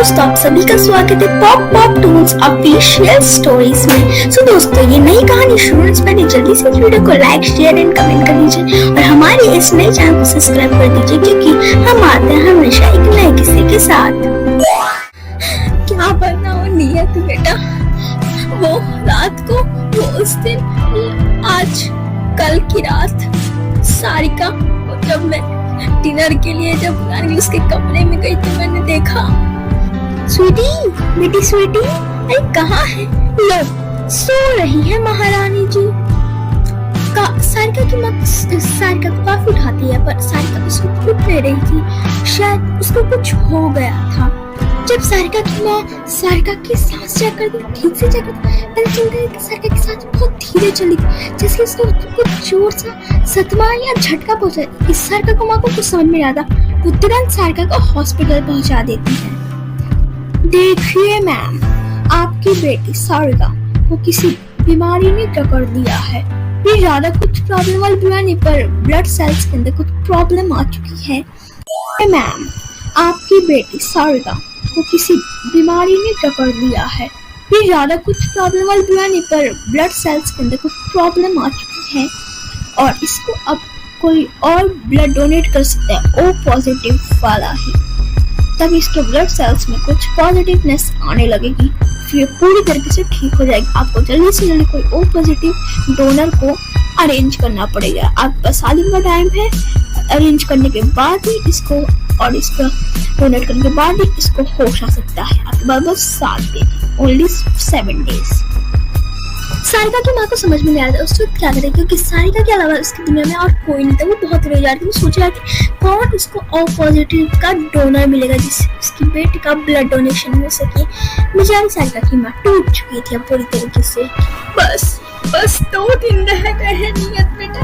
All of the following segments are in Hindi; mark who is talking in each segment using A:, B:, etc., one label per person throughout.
A: दोस्तों, आप सभी का स्वागत है pop pop Toons official stories में। सो दोस्तों, ये नई कहानी शुरू होने से पहले जल्दी से इस वीडियो को लाइक, शेयर एंड कमेंट कर दीजिए और हमारे इस नए चैनल को सब्सक्राइब कर दीजिए, क्योंकि हम आते हैं हमेशा एक नए किस्से के साथ। क्या बनाओ नियत बेटा, वो रात को, वो उस दिन, आज कल की रात सारिका को जब मैं डिनर के लिए जब उसके कमरे में गई तो मैंने देखा। स्वीटी, बेटी स्वीटी, अरे कहाँ है? लो, सो रही है महारानी जी। सारिका की माँ सारिका को काफी उठाती है, पर सारिका उसको उठ नहीं रही थी। शायद उसको कुछ हो गया था। जब सारिका की माँ सारिका की सांस चेक कर दी, ठीक से चेक कर दी, पता चल गया कि सारिका की सांस बहुत धीरे चली, जैसे उसको कुछ जोर सा सदमा या झटका पहुंचा। इस सारिका को माँ को कुछ समझ में आता, वो तुरंत सारिका को हॉस्पिटल पहुंचा देती है। देखिए मैम, आपकी बेटी सारिका को किसी बीमारी ने टक्कर दिया है। ये ज्यादा कुछ प्रॉब्लम वाली बीमारी नहीं, पर ब्लड सेल्स के अंदर कुछ प्रॉब्लम आ चुकी है। मैम, आपकी बेटी सारिका को किसी बीमारी ने टक्कर दिया है। ये ज्यादा कुछ प्रॉब्लम वाली बीमारी नहीं, पर ब्लड सेल्स के अंदर कुछ प्रॉब्लम आ चुकी है और इसको अब कोई और ब्लड डोनेट कर सकता है, ओ पॉजिटिव वाला ही। तब इसके ब्लड सेल्स में कुछ पॉजिटिवनेस आने लगेगी, फिर ये पूरी तरीके से ठीक हो जाएगी। आपको जल्दी से जल्दी कोई ओ पॉजिटिव डोनर को अरेंज करना पड़ेगा। आपके पास 7 दिन का टाइम है। अरेंज करने के बाद ही इसको और इसका डोनेट करने के बाद ही इसको होश आ सकता है। आपके पास बस 7 दिन, ओनली 7 डेज। सारिका की माँ को समझ में नहीं आ रहा था उस वक्त क्या करे, क्योंकि सारिका के अलावा उसकी दुनिया में और कोई नहीं था। वो बहुत रोई जा रही थी। वो सोच रहा कि कौन उसको ओ पॉजिटिव का डोनर मिलेगा जिससे उसकी बेटी का ब्लड डोनेशन हो सके। बेचारी सारिका की माँ टूट चुकी थी अब पूरी तरीके से। बस 2 दिन रह गए हैं नियत बेटा,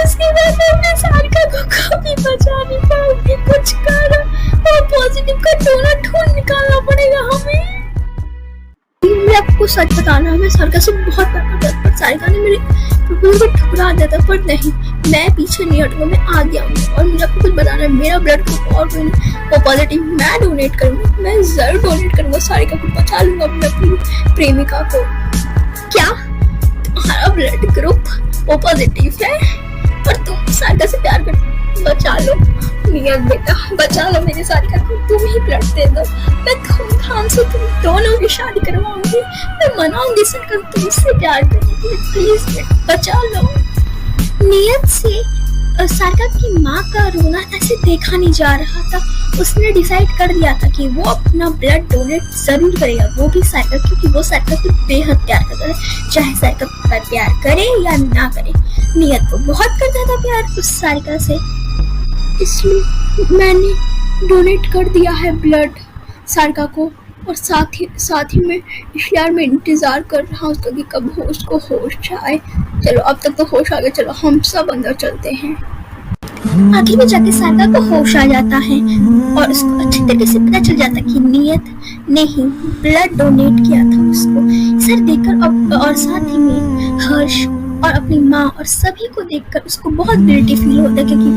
A: उसके बाद मैं सारिका को कभी बचा नहीं पाऊंगी। कुछ कर, ओ पॉजिटिव का डोनर ढूंढ निकालना पड़ेगा हमें। मैं आपको सच बताना, मैं सारिका से बहुत प्यार करता, पर सारिका ने मेरे प्रपोजल को ठुकरा दिया था। पर नहीं, मैं पीछे नहीं हटूंगा, मैं आगे आऊंगा और मुझे आपको कुछ बताना है। मेरा ब्लड ग्रुप और कोई नहीं, ओ पॉजिटिव मैं डोनेट करूंगा, मैं जरूर डोनेट करूंगा। सारिका को बचा लूंगा अपनी प्रेमिका को। क्या तुम्हारा ब्लड ग्रुप ओ पॉजिटिव है और तुम सारिका से प्यार करते? बचा लो नियत बेटा, बचा लो मेरी सारिका को। तुम ही ब्लड दे दो, मैं धूमधाम से तुम दोनों की शादी करवाऊंगी। मैं मनाऊंगी सारिका तुमसे प्यार करेगी। प्लीज बचा लो। नियत से सारिका की माँ का रोना ऐसे देखा नहीं जा रहा था। उसने डिसाइड कर लिया था कि वो अपना ब्लड डोनेट जरूर करेगा, वो भी सारिका, क्योंकि वो सारिका को बेहद प्यार करता है, चाहे सारिका पर प्यार करे या ना करे। नियत को बहुत करता था प्यार उस सारिका से, इसलिए मैंने डोनेट कर दिया है ब्लड सारिका को। और साथ ही मैं यार मैं इंतजार कर रहा हूँ उसका कि कब उसको होश आए। चलो अब तक तो होश आ गया, चलो हम सब अंदर चलते हैं। आखिर में जाके सारिका को होश आ जाता है और उसको अच्छी तरीके से पता चल जाता कि नियत ने ही ब्लड डोनेट किया था उसको। सर देखकर और साथ ही में हर्ष और अपनी माँ और सभी को देखकर उसको बहुत गिल्टी फील होता है, क्योंकि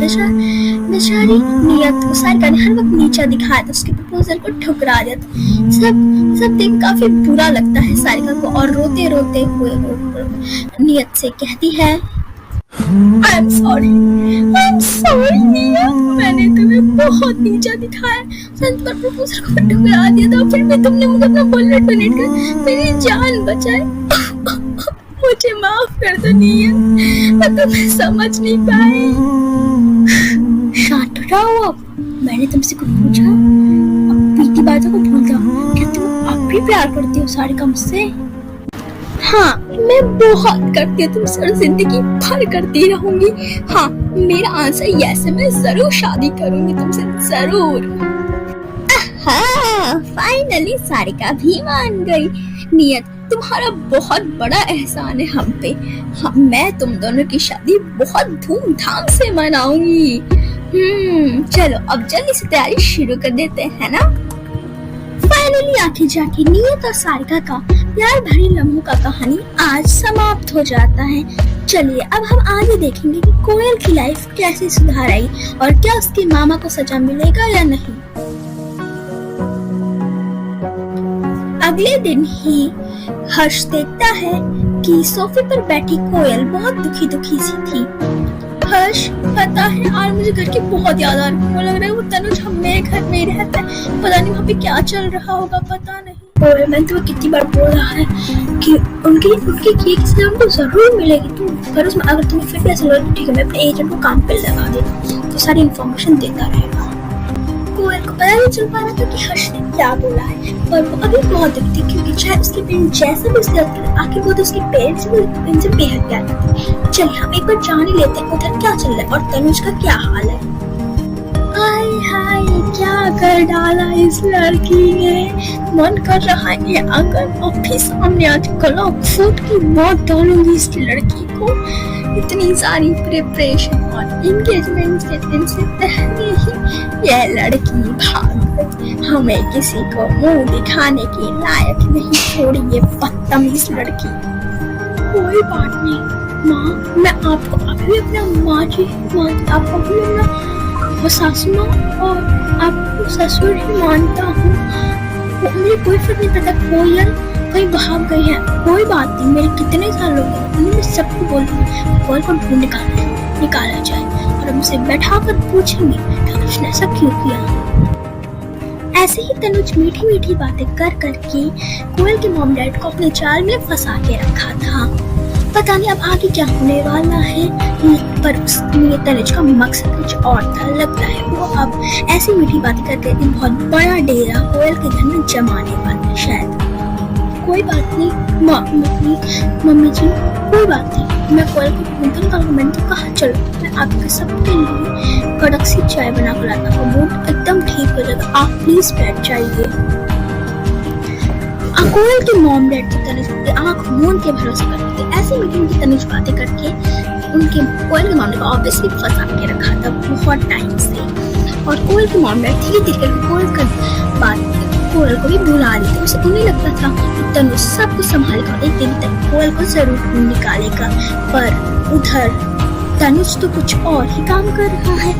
A: बेचारी नियत को सारिका ने हर वक्त नीचा दिखाया था, उसके प्रपोजल को ठुकरा दिया था। सब देख काफी बुरा लगता है सारिका को और रोते रोते हुए नियत से कहती है, आई एम सॉरी नियत, मैंने तुम्हें बहुत नीचा दिखाया, संत पर प्रपोजल को ठुकरा दिया था, फिर भी तुमने मुझे अपना ब्लड डोनेट कर मेरी जान बचाई। मुझे माफ कर दो नियत, मैं तुम्हें समझ नहीं पाई। शांत रहो अब, मैंने तुमसे कुछ पूछा, अब बीती बातों को भूल जाओ। क्या तुम अब भी प्यार करती हो सारिका मुझसे? हाँ, मैं बहुत करती हूँ तुमसे और जिंदगी भर करती रहूंगी। हाँ, मेरा आंसर यस है, मैं जरूर शादी करूंगी तुमसे, जरूर। फाइनली सारिका भी मान गई। नियत, तुम्हारा बहुत बड़ा एहसान है हम पे। मैं तुम दोनों की शादी बहुत धूमधाम से मनाऊंगी। चलो अब जल्दी से तैयारी शुरू कर देते हैं ना। फाइनली आखिर जाके नियत और सारिका का प्यार भरी लम्हों का कहानी आज समाप्त हो जाता है। चलिए अब हम आगे देखेंगे कि कोयल की लाइफ कैसे सुधार आई और क्या उसके मामा को सजा मिलेगा या नहीं। अगले दिन ही हर्ष देखता है कि सोफे पर बैठी कोयल बहुत दुखी दुखी सी थी। हर्ष, पता है आज मुझे घर की बहुत याद आ रही है। लग रहा है वो तनुज हम मेरे घर में ही रहता है। पता नहीं वहाँ पे क्या चल रहा होगा, पता नहीं। और मैंने तुम्हें कितनी बार बोल रहा है कि उनकी केक से हमको जरूर मिलेगी। तुम पर उसमें अगर तुम्हें फिर ऐसा लगे ठीक है, मैं अपने एजेंट को काम पे लगा देता तो सारी इन्फॉर्मेशन देता रहेगा। कोयल को पता नहीं चल पा रहा था कि हर्ष ने क्या बोला है, पर वो अभी बहुत दुखी थी क्योंकि चाहे उसके पेरेंट्स जैसा भी उसके आखिर वो तो उसके पेरेंट्स भी उनसे बेहद प्यार करते हैं। चलिए हम एक बार जान ही लेते हैं उधर क्या चल रहा है और तनुज का क्या हाल है। हाय हाय, क्या कर डाला इस लड़की ने। मन कर रहा है अगर ऑफिस सामने आज क्लॉक फूट की मौत डालूंगी इस लड़की को। इतनी सारी प्रिपरेशन और एंगेजमेंट के दिन से पहले ही यह लड़की भाग गई। हमें किसी को मुंह दिखाने के लायक नहीं छोड़ी ये बदतमीज लड़की। कोई बात नहीं माँ, मैं आपको अभी अपना माँ जी मानता, आपको भी अपना सासू माँ और आपको ससुर ही मानता हूँ। मुझे कोई फर्क नहीं पड़ता कोयल कहीं भाग गई है, कोई बात नहीं। मेरे कितने साल हो गए, मैं सबको बोल दूँ कोयल को ढूंढ निकाला जाए और हमसे बैठा कर पूछेंगे कि उसने ऐसा क्यों किया। ऐसे ही तनुज मीठी मीठी बातें कर करके कोयल के मॉम डैड को अपने जाल में फंसा के रखा था। पता नहीं अब आगे क्या होने वाला है, पर उसमें तनुज का मकसद कुछ और था। लगता है वो अब ऐसी मीठी बातें करके बहुत बड़ा डेरा कोयल के घर में जमाने वाला है शायद। कोई बात नहीं मम्मी जी, कोई बात नहीं। मैं कोयल को ढूंढूंगा, मैंने तो कहा चलो मैं आपके सबके लिए कड़क सी चाय बना कर लाता हूँ, मूड एकदम ठीक हो जाएगा। आप प्लीज बैठ जाइए। कोयल के मॉम डैड की तनुज आंख मूंद के भरोसे करते थे। ऐसी मीटिंग की तनुज बातें करके उनके कोयल के मॉम डैड को ऑब्वियसली फंसा के रखा था बहुत टाइम से। और कोयल के मॉम डैड धीरे धीरे कोयल को भी भुला रही थी। उसे उन्हें लगता था कि तनुज सब कुछ संभालेगा, एक दिन तक कोयल को जरूर ढूंढ निकालेगा। पर उधर तनुज तो कुछ और ही काम कर रहा है।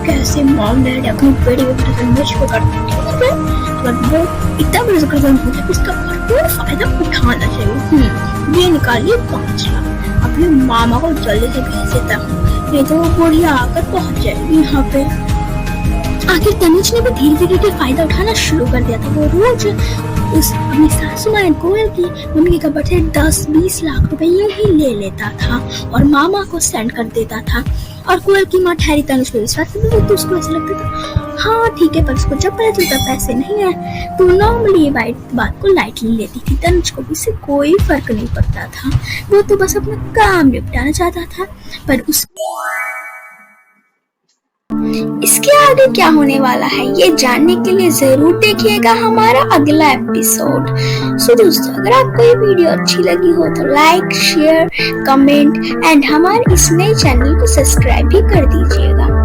A: कैसे मॉम डैड अपनी बेटी को मुझको करते अगर वो इतना बड़ा करता है उसका भरपूर फायदा उठाना चाहिए। ये निकालिए 5 लाख, अपने मामा को जल्दी से भेज देता हूँ, नहीं तो वो बुढ़िया आकर पहुंच जाएगी यहाँ पे। आखिर तनुज ने भी धीरे धीरे फायदा उठाना शुरू कर दिया था। वो रोज उस अपनी सासू माँ कोयल की मम्मी के कपड़े से 10-20 लाख रुपए ही ले लेता था और मामा को सेंड कर देता था। और कोयल की माँ ठहरी तनुज को विश्वास करती थी, तो उसको ऐसा लगता था हाँ ठीक है, पर उसको जब पता चलता पैसे नहीं है तो नॉर्मली ये बात को लाइटली लेती थी। तनुज को इससे कोई फर्क नहीं पड़ता था, वो तो बस अपना काम निपटाना चाहता था। पर इसके आगे क्या होने वाला है ये जानने के लिए जरूर देखिएगा हमारा अगला एपिसोड। सो दोस्तों, अगर आपको ये वीडियो अच्छी लगी हो तो लाइक, शेयर, कमेंट एंड हमारे इस नए चैनल को सब्सक्राइब भी कर दीजिएगा।